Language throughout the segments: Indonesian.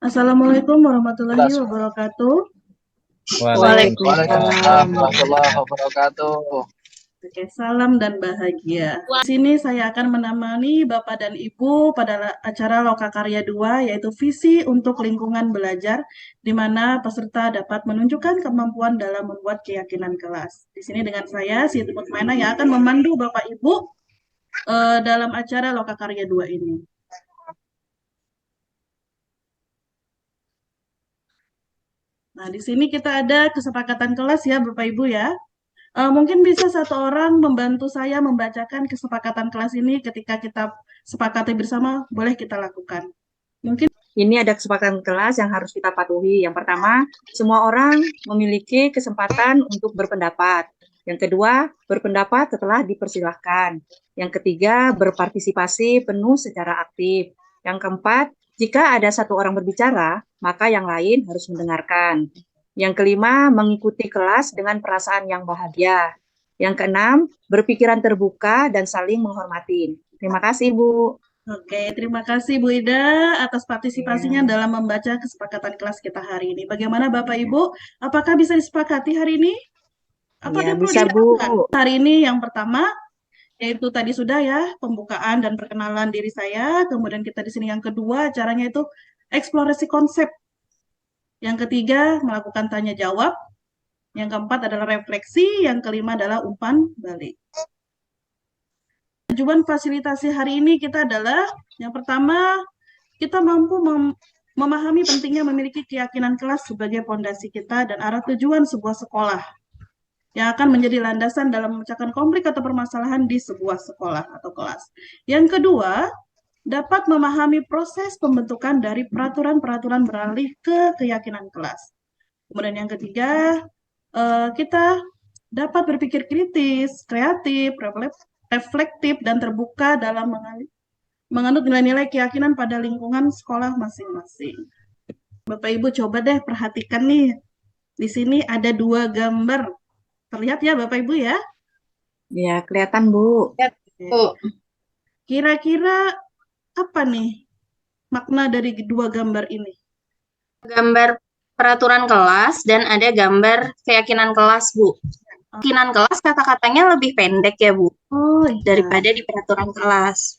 Assalamualaikum warahmatullahi Waalaikumsalam wabarakatuh. Waalaikumsalam. warahmatullahi wabarakatuh. Oke, salam dan bahagia. Di sini saya akan menemani Bapak dan Ibu pada acara Lokakarya 2, yaitu visi untuk lingkungan belajar, di mana peserta dapat menunjukkan kemampuan dalam membuat keyakinan kelas. Di sini dengan saya, Siti Mutmainah, yang akan memandu Bapak Ibu dalam acara Lokakarya 2 ini. Nah, di sini kita ada kesepakatan kelas ya, Bapak Ibu ya. Mungkin bisa satu orang membantu saya membacakan kesepakatan kelas ini ketika kita sepakati bersama, boleh kita lakukan. Mungkin Ini ada kesepakatan kelas yang harus kita patuhi. Yang pertama, semua orang memiliki kesempatan untuk berpendapat. Yang kedua, berpendapat setelah dipersilahkan. Yang ketiga, berpartisipasi penuh secara aktif. Yang keempat, jika ada satu orang berbicara, maka yang lain harus mendengarkan. Yang kelima, mengikuti kelas dengan perasaan yang bahagia. Yang keenam, berpikiran terbuka dan saling menghormati. Terima kasih, Bu. Oke, terima kasih Bu Ida atas partisipasinya dalam membaca kesepakatan kelas kita hari ini. Bagaimana Bapak Ibu? Apakah bisa disepakati hari ini? Apa Ya, ada perlu bisa, Bu. ditambahkan? Hari ini yang pertama, yaitu tadi sudah ya, pembukaan dan perkenalan diri saya. Kemudian kita di sini yang kedua, caranya itu eksplorasi konsep. Yang ketiga, melakukan tanya jawab. Yang keempat adalah refleksi. Yang kelima adalah umpan balik. Tujuan fasilitasi hari ini kita adalah, yang pertama, kita mampu memahami pentingnya memiliki keyakinan kelas sebagai fondasi kita dan arah tujuan sebuah sekolah yang akan menjadi landasan dalam memecahkan konflik atau permasalahan di sebuah sekolah atau kelas. Yang kedua, dapat memahami proses pembentukan dari peraturan-peraturan beralih ke keyakinan kelas. Kemudian yang ketiga, kita dapat berpikir kritis, kreatif, reflektif, dan terbuka dalam menganut nilai-nilai keyakinan pada lingkungan sekolah masing-masing. Bapak Ibu coba deh perhatikan nih. Di sini ada 2 gambar. Terlihat ya Bapak Ibu ya? Ya, kelihatan, Bu. Kira-kira apa nih makna dari kedua gambar ini? Gambar peraturan kelas dan ada gambar keyakinan kelas, Bu. Keyakinan kelas kata-katanya lebih pendek ya, Bu, Oh, iya. daripada di peraturan kelas.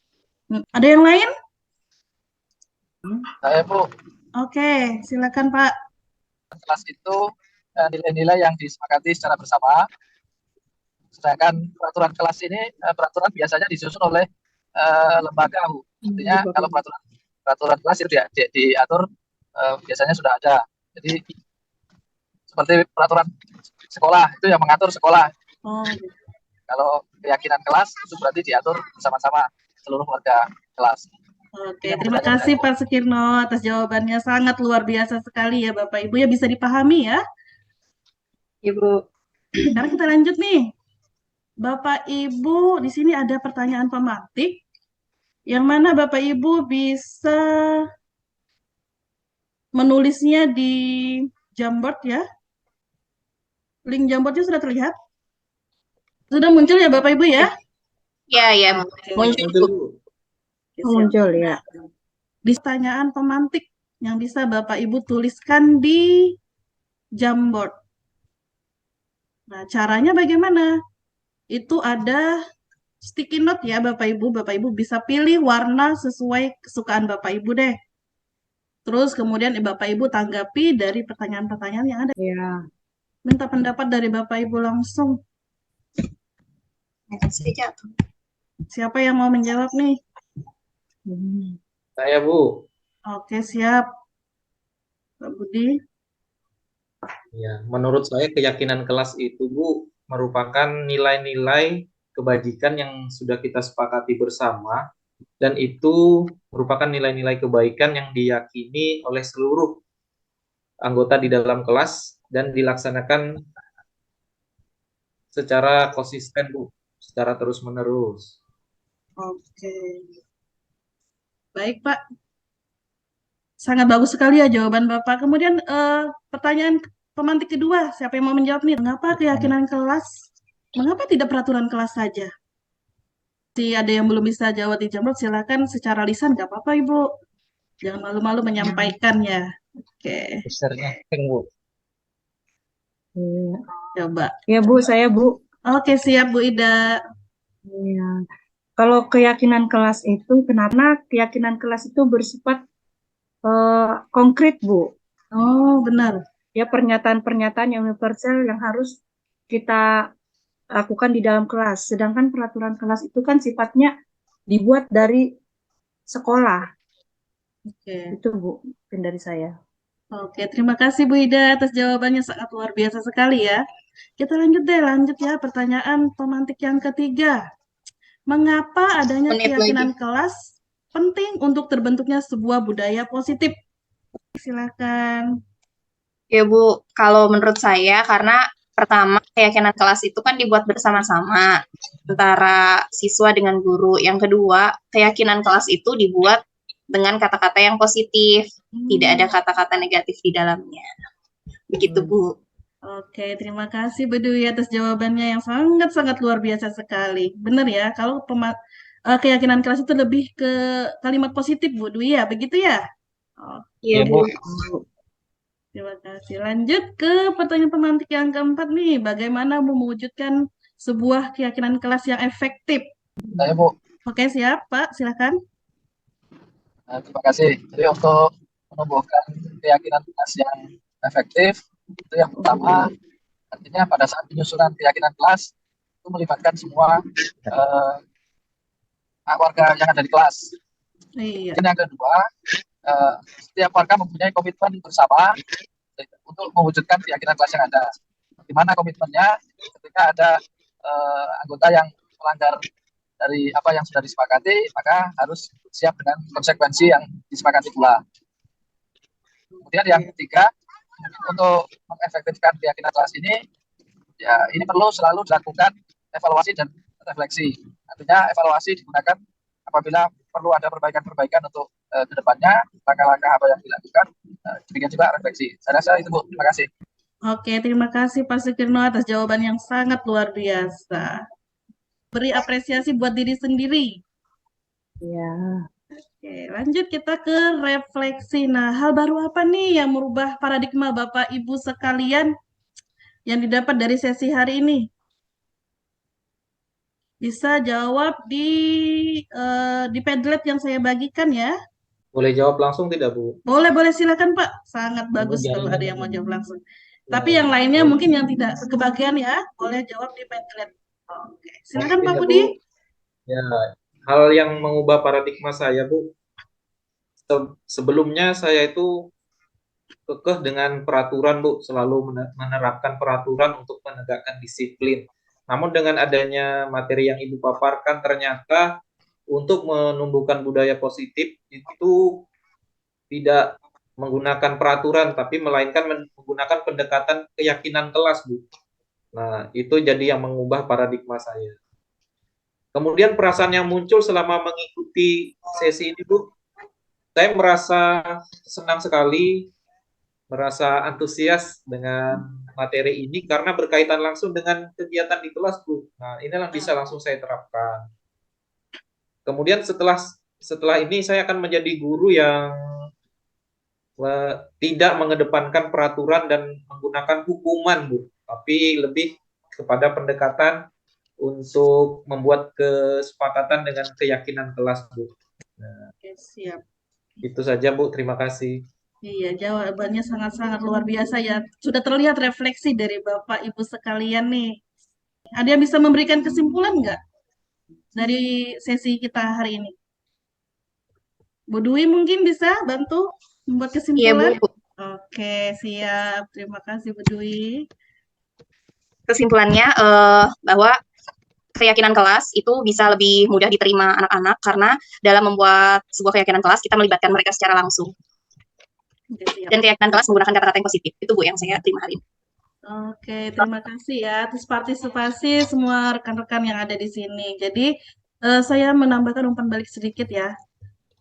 Ada yang lain? Saya Bu, Oke, silakan Pak. kelas itu nilai-nilai yang disepakati secara bersama. Sedangkan peraturan kelas ini peraturan biasanya disusun oleh lembaga Bu. Artinya kalau peraturan kelas itu diatur biasanya sudah ada. Jadi seperti peraturan sekolah itu yang mengatur sekolah. Oh. Kalau keyakinan kelas itu berarti diatur bersama-sama seluruh warga kelas. Oke, terima kasih Pak Sukirno atas jawabannya, sangat luar biasa sekali ya Bapak Ibu ya, bisa dipahami ya. Ibu. Sekarang kita lanjut nih. Bapak Ibu, di sini ada pertanyaan pemantik yang mana Bapak Ibu bisa menulisnya di Jamboard ya. Link Jamboardnya sudah terlihat? Sudah muncul ya Bapak Ibu ya? Ya, muncul, Bu. Muncul ya. Di pertanyaan pemantik yang bisa Bapak Ibu tuliskan di Jamboard. Nah, caranya bagaimana? Itu ada sticky note ya Bapak Ibu. Bapak Ibu bisa pilih warna sesuai kesukaan Bapak Ibu deh. Terus kemudian Bapak Ibu tanggapi dari pertanyaan-pertanyaan yang ada. Ya. Minta pendapat dari Bapak Ibu langsung. Siapa yang mau menjawab nih? Saya, Bu. Oke, siap. Pak Budi. Ya, menurut saya keyakinan kelas itu, Bu, merupakan nilai-nilai kebajikan yang sudah kita sepakati bersama, dan itu merupakan nilai-nilai kebaikan yang diyakini oleh seluruh anggota di dalam kelas dan dilaksanakan secara konsisten, Bu, secara terus-menerus. Oke. Baik, Pak. Sangat bagus sekali ya jawaban Bapak. Kemudian pertanyaan pemantik kedua, siapa yang mau menjawab nih? Mengapa keyakinan kelas? Mengapa tidak peraturan kelas saja? Si ada yang belum bisa jawab di Jamrut, silakan secara lisan, nggak apa-apa Ibu. Jangan malu-malu menyampaikannya. Oke, Usernya ping, Bu. Iya. coba. Ya Bu, saya Bu. Oke, siap Bu Ida. Iya. Kalau keyakinan kelas itu, kenapa keyakinan kelas itu bersifat konkret Bu? Oh, benar. Ya pernyataan-pernyataan yang universal yang harus kita lakukan di dalam kelas. Sedangkan peraturan kelas itu kan sifatnya dibuat dari sekolah. Oke. Itu Bu, mungkin dari saya. Oke, terima kasih Bu Ida atas jawabannya sangat luar biasa sekali ya. Kita lanjut ya pertanyaan pemantik yang ketiga. Mengapa adanya Menit keyakinan lagi. kelas penting untuk terbentuknya sebuah budaya positif? Silakan. Ya Bu, kalau menurut saya karena pertama keyakinan kelas itu kan dibuat bersama-sama antara siswa dengan guru. Yang kedua, keyakinan kelas itu dibuat dengan kata-kata yang positif, tidak ada kata-kata negatif di dalamnya. Begitu Bu. Oke, terima kasih Bu Dwi atas jawabannya yang sangat-sangat luar biasa sekali. Benar ya, kalau keyakinan kelas itu lebih ke kalimat positif Bu Dwi ya, begitu ya? Oke, Iya Iya, Bu. Bu. terima kasih. Lanjut ke pertanyaan pemantik yang keempat nih. Bagaimana mewujudkan sebuah keyakinan kelas yang efektif? Saya, Bu. Oke, siap Pak, silakan. Terima kasih. Jadi untuk menumbuhkan keyakinan kelas yang efektif, itu yang pertama, artinya pada saat penyusunan keyakinan kelas, itu melibatkan semua warga yang ada di kelas. Iya. Dan yang kedua, setiap warga mempunyai komitmen bersama untuk mewujudkan keyakinan kelas yang ada. Di mana komitmennya ketika ada anggota yang melanggar dari apa yang sudah disepakati, maka harus siap dengan konsekuensi yang disepakati pula. Kemudian yang ketiga, untuk mengefektifkan keyakinan kelas ini, ya ini perlu selalu dilakukan evaluasi dan refleksi. Artinya evaluasi digunakan apabila perlu ada perbaikan-perbaikan untuk kedepannya, langkah-langkah apa yang dilakukan, demikian juga refleksi. Saya rasa itu Bu, terima kasih. Oke, terima kasih Pak Sukirno atas jawaban yang sangat luar biasa. Beri apresiasi buat diri sendiri. Ya. Oke, lanjut kita ke refleksi. Nah, hal baru apa nih yang merubah paradigma Bapak Ibu sekalian yang didapat dari sesi hari ini? Bisa jawab di Padlet yang saya bagikan ya. Boleh jawab langsung tidak, Bu? Boleh silakan Pak. Sangat bagus kalau ada yang mau jawab langsung. Tapi yang lainnya mungkin yang tidak kebagian ya, boleh jawab di Padlet. Oke, silakan Pak Ya, Budi. Bu. Ya, hal yang mengubah paradigma saya, Bu. Sebelumnya saya itu kekeh dengan peraturan, Bu, selalu menerapkan peraturan untuk menegakkan disiplin. Namun dengan adanya materi yang Ibu paparkan, ternyata untuk menumbuhkan budaya positif itu tidak menggunakan peraturan, tapi melainkan menggunakan pendekatan keyakinan kelas, Bu. Nah, itu jadi yang mengubah paradigma saya. Kemudian perasaan yang muncul selama mengikuti sesi ini, Bu, saya merasa senang sekali, merasa antusias dengan materi ini karena berkaitan langsung dengan kegiatan di kelas, Bu. Nah, inilah bisa langsung saya terapkan. Kemudian setelah ini saya akan menjadi guru yang tidak mengedepankan peraturan dan menggunakan hukuman, Bu, tapi lebih kepada pendekatan untuk membuat kesepakatan dengan keyakinan kelas, Bu. Nah, Oke, siap. itu saja, Bu. Terima kasih. Iya, jawabannya sangat-sangat luar biasa ya. Sudah terlihat refleksi dari Bapak Ibu sekalian nih. Ada yang bisa memberikan kesimpulan nggak dari sesi kita hari ini? Bu Dwi mungkin bisa bantu membuat Iya kesimpulan? Bu. Oke, siap. Terima kasih Bu Dwi. Kesimpulannya bahwa keyakinan kelas itu bisa lebih mudah diterima anak-anak karena dalam membuat sebuah keyakinan kelas kita melibatkan mereka secara langsung. Oke, siap. Dan keyakinan kelas menggunakan kata-kata yang positif. Itu Bu yang saya terima hari ini. Oke, terima kasih ya atas partisipasi semua rekan-rekan yang ada di sini. Jadi saya menambahkan umpan balik sedikit ya.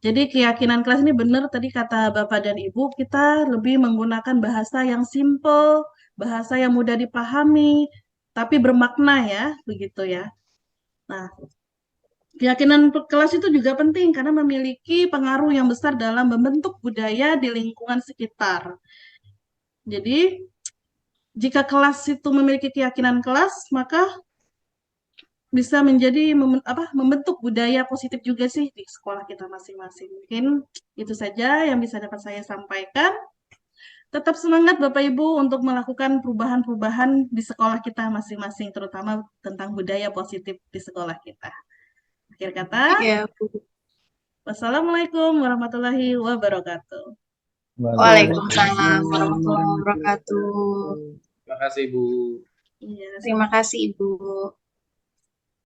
Jadi keyakinan kelas ini benar tadi kata Bapak dan Ibu, kita lebih menggunakan bahasa yang simple, bahasa yang mudah dipahami, tapi bermakna ya, begitu ya. Nah, Keyakinan kelas itu juga penting karena memiliki pengaruh yang besar dalam membentuk budaya di lingkungan sekitar. Jadi, jika kelas itu memiliki keyakinan kelas, maka bisa menjadi membentuk budaya positif juga sih di sekolah kita masing-masing. Mungkin itu saja yang bisa dapat saya sampaikan. Tetap semangat Bapak Ibu untuk melakukan perubahan-perubahan di sekolah kita masing-masing, terutama tentang budaya positif di sekolah kita. Akhir kata, Ya, Bu. wassalamualaikum warahmatullahi wabarakatuh. Waalaikumsalam warahmatullahi wabarakatuh. Terima kasih, Bu. Iya, Terima kasih, Ibu.